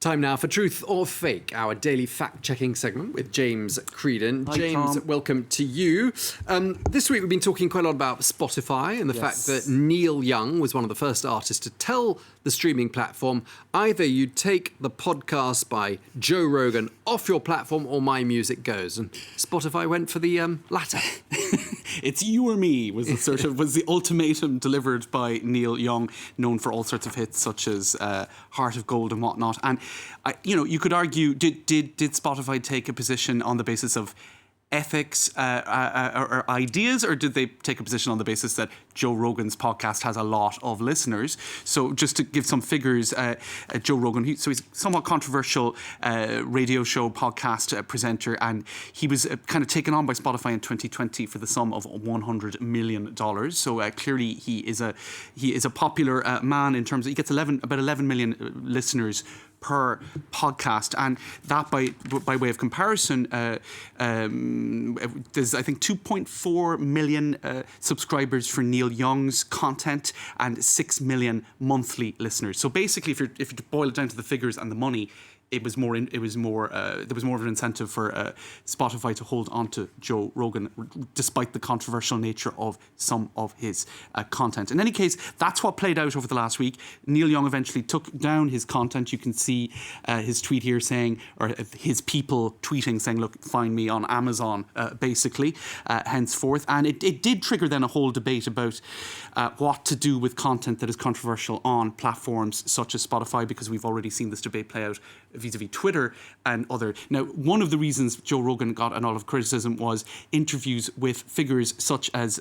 Time now for Truth or Fake, our daily fact-checking segment with James Creedon. Hi, James, Tom. welcome to you. This week we've been talking quite a lot about Spotify and the fact that Neil Young was one of the first artists to tell the streaming platform, either you take the podcast by Joe Rogan off your platform or my music goes. And Spotify went for the latter. It's you or me was the ultimatum delivered by Neil Young, known for all sorts of hits such as Heart of Gold and whatnot. And you could argue, did Spotify take a position on the basis of ethics or ideas, or did they take a position on the basis that Joe Rogan's podcast has a lot of listeners? So just to give some figures, Joe Rogan, he's a somewhat controversial radio show podcast presenter, and he was kind of taken on by Spotify in 2020 for the sum of $100 million. So clearly he is a popular man in terms of, he gets about 11 million listeners per podcast, and that by way of comparison, there's I think 2.4 million subscribers for Neil Young's content and 6 million monthly listeners. So basically, if you boil it down to the figures and the money, there was more of an incentive for Spotify to hold on to Joe Rogan, despite the controversial nature of some of his content. In any case, that's what played out over the last week. Neil Young eventually took down his content. You can see his tweet here saying, or his people tweeting saying, look, find me on Amazon, basically, henceforth. And it did trigger then a whole debate about what to do with content that is controversial on platforms such as Spotify, because we've already seen this debate play out vis-a-vis Twitter and other. Now, one of the reasons Joe Rogan got a lot of criticism was interviews with figures such as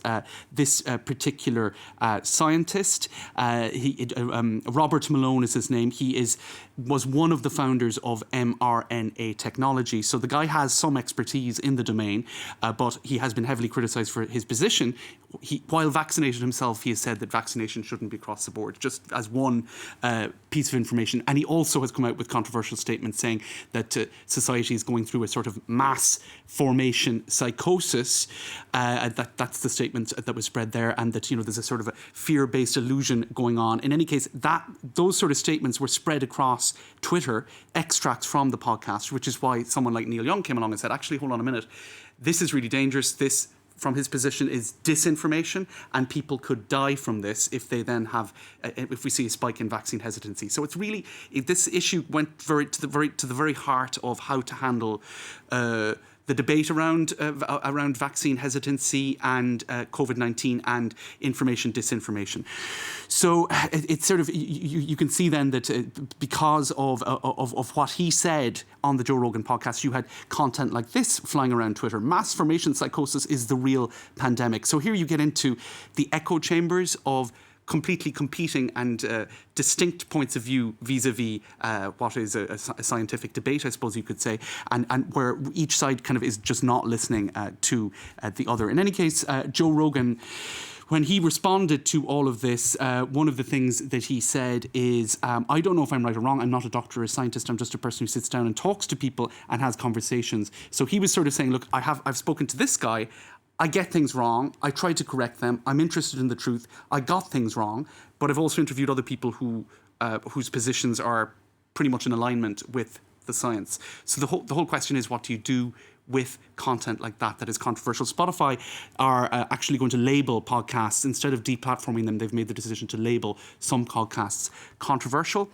this particular scientist. Robert Malone is his name. He was one of the founders of mRNA technology. So the guy has some expertise in the domain, but he has been heavily criticized for his position. While vaccinated himself, he has said that vaccination shouldn't be across the board, just as one piece of information. And he also has come out with controversial statements saying that society is going through a sort of mass formation psychosis. That's the statement that was spread there, and that there's a sort of a fear-based illusion going on. In any case, those sort of statements were spread across Twitter, extracts from the podcast, which is why someone like Neil Young came along and said, actually, hold on a minute, this is really dangerous. This, from his position, is disinformation, and people could die from this if they then if we see a spike in vaccine hesitancy. So it's really, this issue went to the very heart of how to handle the debate around vaccine hesitancy and COVID-19 and disinformation. So it's sort of, you can see then that because of what he said on the Joe Rogan podcast, you had content like this flying around Twitter. Mass formation psychosis is the real pandemic. So here you get into the echo chambers of completely competing and distinct points of view vis-a-vis what is a scientific debate, I suppose you could say, and where each side kind of is just not listening to the other. In any case, Joe Rogan, when he responded to all of this, one of the things that he said is, I don't know if I'm right or wrong. I'm not a doctor or a scientist. I'm just a person who sits down and talks to people and has conversations. So he was sort of saying, look, I've spoken to this guy. I get things wrong. I try to correct them. I'm interested in the truth. I got things wrong, but I've also interviewed other people whose positions are pretty much in alignment with the science. So the whole question is, what do you do with content like that is controversial? Spotify are actually going to label podcasts. Instead of deplatforming them, they've made the decision to label some podcasts controversial.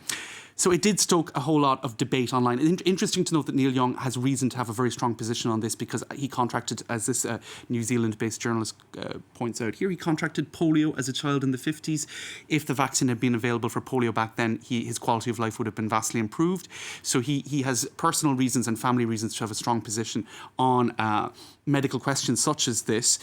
So it did stoke a whole lot of debate online. Interesting to note that Neil Young has reason to have a very strong position on this, because he contracted, as this New Zealand-based journalist points out here, he contracted polio as a child in the 50s. If the vaccine had been available for polio back then, his quality of life would have been vastly improved. So he has personal reasons and family reasons to have a strong position on medical questions such as this.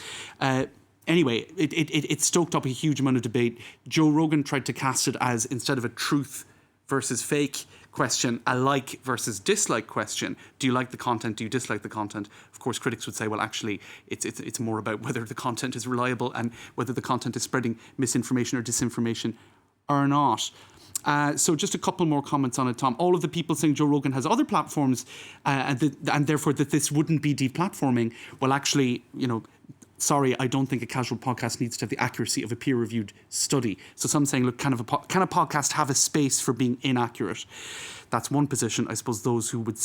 Anyway, it stoked up a huge amount of debate. Joe Rogan tried to cast it as, instead of a truth versus fake question, a like versus dislike question. Do you like the content? Do you dislike the content? Of course, critics would say, well, actually, it's more about whether the content is reliable and whether the content is spreading misinformation or disinformation or not. So just a couple more comments on it, Tom. All of the people saying Joe Rogan has other platforms and therefore that this wouldn't be deplatforming, well, actually, sorry, I don't think a casual podcast needs to have the accuracy of a peer-reviewed study. So some saying, look, can a podcast have a space for being inaccurate? That's one position. I suppose those who would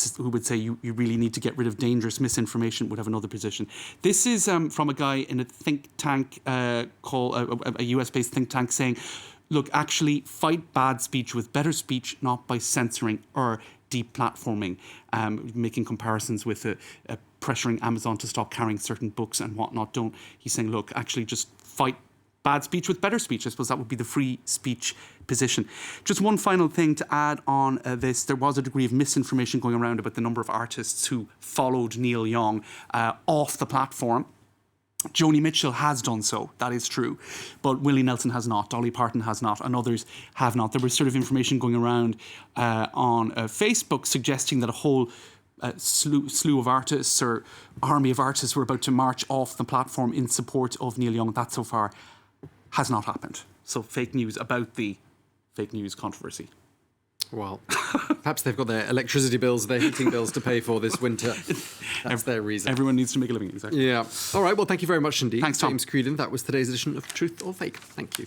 say you really need to get rid of dangerous misinformation would have another position. This is from a guy in a think tank called a US-based think tank saying, look, actually fight bad speech with better speech, not by censoring or deplatforming, making comparisons with pressuring Amazon to stop carrying certain books and whatnot. He's saying, look, actually just fight bad speech with better speech. I suppose that would be the free speech position. Just one final thing to add on this. There was a degree of misinformation going around about the number of artists who followed Neil Young off the platform. Joni Mitchell has done so, that is true, but Willie Nelson has not, Dolly Parton has not, and others have not. There was sort of information going around on Facebook suggesting that a whole slew of artists or army of artists were about to march off the platform in support of Neil Young. That so far has not happened. So fake news about the fake news controversy. Well, perhaps they've got their electricity bills, their heating bills to pay for this winter. That's their reason. Everyone needs to make a living, exactly. Yeah. All right, well, thank you very much indeed. Thanks, Tom. James Creedon. That was today's edition of Truth or Fake. Thank you.